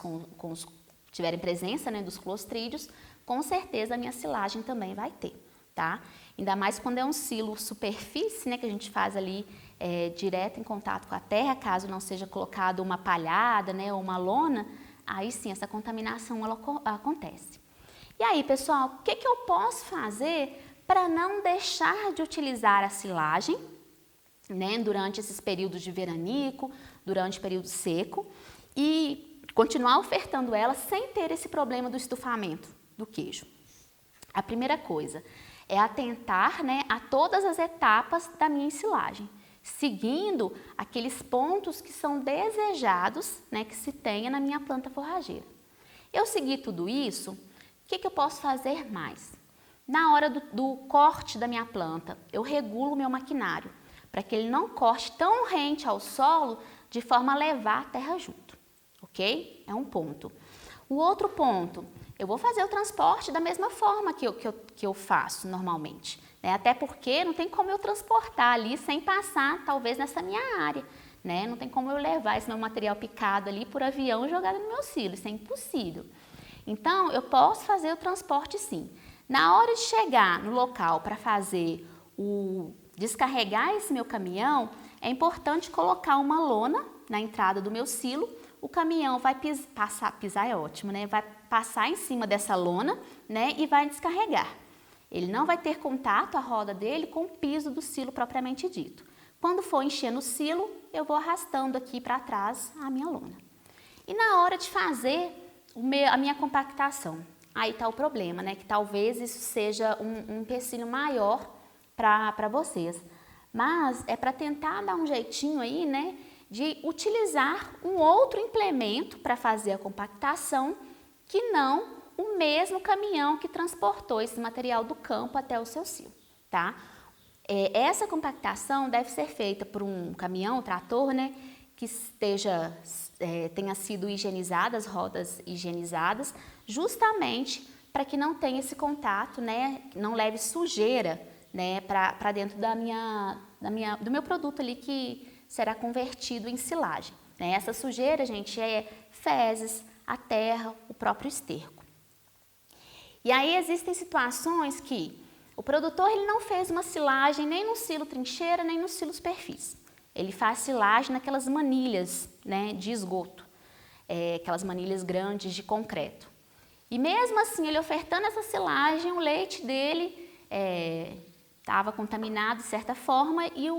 tiverem presença, né, dos clostrídeos, com certeza a minha silagem também vai ter, tá? Ainda mais quando é um silo superfície, né, que a gente faz ali direto em contato com a terra, caso não seja colocado uma palhada, né, ou uma lona, aí sim essa contaminação ela acontece. E aí, pessoal, o que eu posso fazer para não deixar de utilizar a silagem, né, durante esses períodos de veranico, durante o período seco, e continuar ofertando ela sem ter esse problema do estufamento do queijo? A primeira coisa é atentar, né, a todas as etapas da minha ensilagem, seguindo aqueles pontos que são desejados, né, que se tenha na minha planta forrageira. Eu segui tudo isso, o que eu posso fazer mais? Na hora do corte da minha planta, eu regulo o meu maquinário, para que ele não corte tão rente ao solo, de forma a levar a terra junto, ok? É um ponto. O outro ponto, eu vou fazer o transporte da mesma forma que eu faço normalmente, né? Até porque não tem como eu transportar ali sem passar, talvez, nessa minha área, né? Não tem como eu levar esse meu material picado ali por avião e jogar no meu silo, isso é impossível. Então, eu posso fazer o transporte sim. Na hora de chegar no local para fazer descarregar esse meu caminhão, é importante colocar uma lona na entrada do meu silo. O caminhão vai pisar é ótimo, né? Vai passar em cima dessa lona, né? E vai descarregar. Ele não vai ter contato, a roda dele, com o piso do silo propriamente dito. Quando for enchendo o silo, eu vou arrastando aqui para trás a minha lona. E na hora de fazer a minha compactação, aí está o problema, né? Que talvez isso seja um empecilho maior para vocês. Mas é para tentar dar um jeitinho aí, né, de utilizar um outro implemento para fazer a compactação, que não o mesmo caminhão que transportou esse material do campo até o seu silo, tá? Essa compactação deve ser feita por um caminhão, um trator, né, que tenha sido higienizado, as rodas higienizadas, justamente para que não tenha esse contato, né, não leve sujeira, né, para dentro do meu produto ali que será convertido em silagem, né? Essa sujeira, gente, é fezes, a terra, o próprio esterco. E aí existem situações que o produtor ele não fez uma silagem nem no silo trincheira, nem no silo superfície. Ele faz silagem naquelas manilhas, né, de esgoto, aquelas manilhas grandes de concreto. E mesmo assim, ele ofertando essa silagem, o leite dele estava contaminado de certa forma e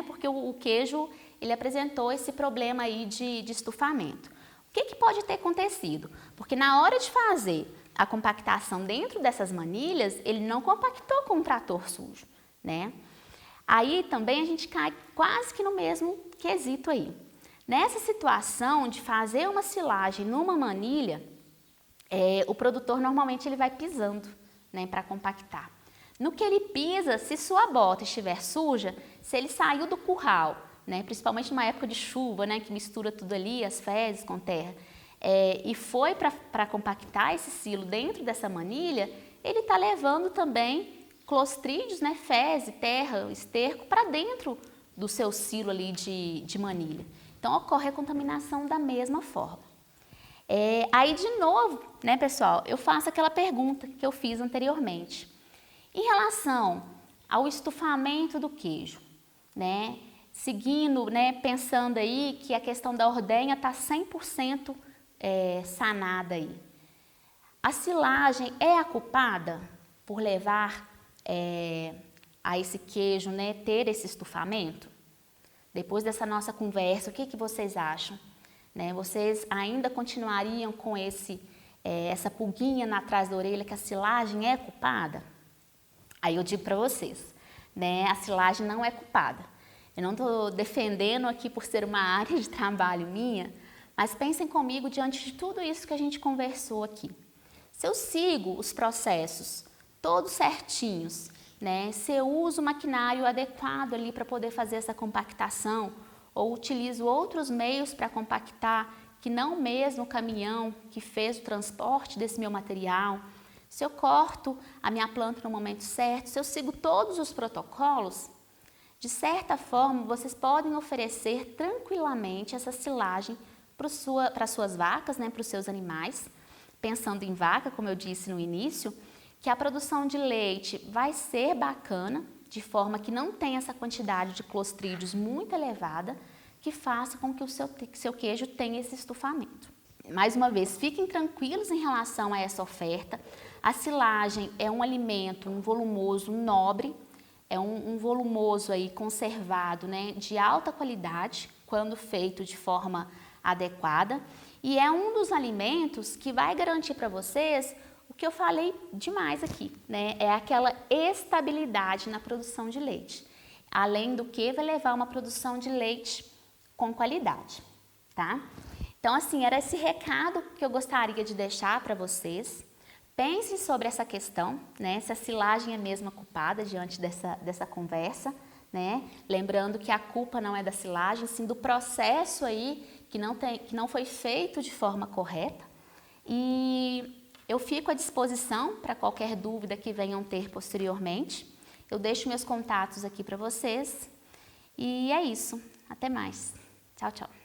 porque o queijo ele apresentou esse problema aí de estufamento. O que pode ter acontecido? Porque na hora de fazer a compactação dentro dessas manilhas, ele não compactou com um trator sujo, né? Aí também a gente cai quase que no mesmo quesito aí. Nessa situação de fazer uma silagem numa manilha, o produtor normalmente ele vai pisando, né, para compactar. No que ele pisa, se sua bota estiver suja, se ele saiu do curral, né, principalmente numa época de chuva, né, que mistura tudo ali, as fezes com terra, e foi para compactar esse silo dentro dessa manilha, ele está levando também clostrídeos, né, fezes, terra, esterco, para dentro do seu silo ali de manilha. Então, ocorre a contaminação da mesma forma. Aí, de novo, né, pessoal, eu faço aquela pergunta que eu fiz anteriormente. Em relação ao estufamento do queijo, né, seguindo, né, pensando aí que a questão da ordenha está 100% sanada aí. A silagem é a culpada por levar a esse queijo, né, ter esse estufamento? Depois dessa nossa conversa, o que vocês acham? Né, vocês ainda continuariam com essa pulguinha atrás da orelha que a silagem é culpada? Aí eu digo para vocês, né, a silagem não é culpada. Eu não estou defendendo aqui por ser uma área de trabalho minha, mas pensem comigo diante de tudo isso que a gente conversou aqui. Se eu sigo os processos todos certinhos, né, se eu uso o maquinário adequado ali para poder fazer essa compactação, ou utilizo outros meios para compactar, que não mesmo o caminhão que fez o transporte desse meu material, se eu corto a minha planta no momento certo, se eu sigo todos os protocolos, de certa forma vocês podem oferecer tranquilamente essa silagem para suas vacas, né, para os seus animais. Pensando em vaca, como eu disse no início, que a produção de leite vai ser bacana, de forma que não tenha essa quantidade de clostrídeos muito elevada, que faça com que o seu queijo tenha esse estufamento. Mais uma vez, fiquem tranquilos em relação a essa oferta. A silagem é um alimento, um volumoso nobre, é um volumoso aí conservado, né, de alta qualidade, quando feito de forma adequada, e é um dos alimentos que vai garantir para vocês o que eu falei demais aqui, né, é aquela estabilidade na produção de leite, além do que vai levar uma produção de leite com qualidade, tá? Então, assim, era esse recado que eu gostaria de deixar para vocês. Pensem sobre essa questão, né? Se a silagem é mesmo a culpada diante dessa conversa, né? Lembrando que a culpa não é da silagem, sim do processo aí que não foi feito de forma correta. E eu fico à disposição para qualquer dúvida que venham ter posteriormente. Eu deixo meus contatos aqui para vocês. E é isso. Até mais. Tchau, tchau.